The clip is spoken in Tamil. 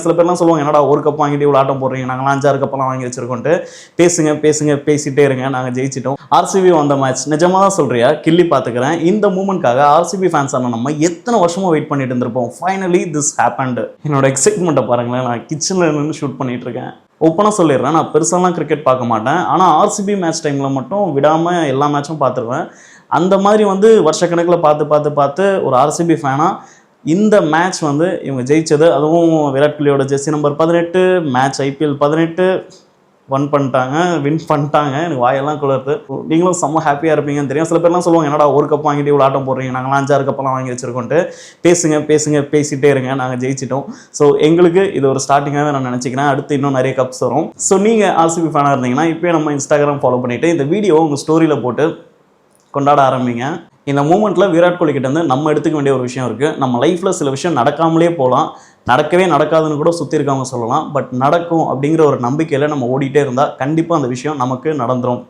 சில பேர்லாம் சொல்லுவாங்க, என்னடா ஒரு கப் வாங்கிட்டு இவ்வளோ ஆட்டம் போடுறீங்க, நாங்களாம் 5-6 கப்பெல்லாம் வாங்கி வச்சிருக்கோன்ட்டு. பேசுங்க பேசுங்க பேசிட்டே இருங்க, நாங்கள் ஜெயிச்சிட்டோம். ஆர்சிபி வந்த மேட்ச் நிஜமாக தான் சொல்றியா, கிள்ளி பார்த்துக்கிறேன். இந்த மூமெண்ட்காக ஆர்சிபி ஃபேன்ஸ் ஆன நம்ம எத்தனை வருஷமா வெயிட் பண்ணிட்டு இருந்திருப்போம். Finally this happened. என்னோட எக்ஸைட்மெண்ட்டை பாருங்களேன், நான் கிச்சனில் நின்று ஷூட் பண்ணிட்டு இருக்கேன். ஓப்பனாக சொல்லிடுறேன், நான் பெருசாலாம் கிரிக்கெட் பார்க்க மாட்டேன். ஆனால் ஆர்சிபி மேட்ச் டைமில் மட்டும் விடாமல் எல்லா மேட்சும் பார்த்துருவேன். அந்த மாதிரி வந்து வருஷக்கணக்கில் பார்த்து ஒரு ஆர்சிபி ஃபேனாக இந்த மேட்ச் வந்து இவங்க ஜெயிச்சது, அதுவும் விராட் கோலியோட jersey number 18 match IPL 18 win பண்ணிட்டாங்க. எனக்கு வாயெல்லாம் குளருது. நீங்களும் செம்ம ஹாப்பியாக இருப்பீங்கன்னு தெரியும். சில பேர்லாம் சொல்லுவாங்க, என்னடா ஒரு கப் வாங்கிட்டு இவ்வளோ ஆட்டம் போடுறீங்க, நாங்களாம் 5-6 கப்பெல்லாம் வாங்கி வச்சிருக்கோன்ட்டு. பேசுங்க பேசுங்க பேசிட்டே இருங்க, நாங்கள் ஜெயிச்சிட்டோம். ஸோ எங்களுக்கு இது ஒரு ஸ்டார்டிங்காகவே நான் நினச்சிக்கிறேன். அடுத்து இன்னும் நிறைய கப்ஸ் வரும். ஸோ நீங்கள் ஆர்சிபி ஃபேனாக இருந்தீங்கன்னா இப்போயே நம்ம இன்ஸ்டாகிராம் ஃபாலோ பண்ணிவிட்டு இந்த வீடியோ உங்கள் ஸ்டோரியில் போட்டு கொண்டாட ஆரம்பிங்க. இந்த மூமெண்ட்டில் விராட் கோலி கிட்ட இருந்து நம்ம எடுத்துக்க வேண்டிய ஒரு விஷயம் இருக்குது. நம்ம லைஃப்பில் சில விஷயம் நடக்காமலே போகலாம், நடக்கவே நடக்காதுன்னு கூட சுற்றி இருக்கவங்க சொல்லலாம். பட் நடக்கும் அப்படிங்கிற ஒரு நம்பிக்கையில் நம்ம ஓடிட்டே இருந்தால் கண்டிப்பாக அந்த விஷயம் நமக்கு நடந்துடும்.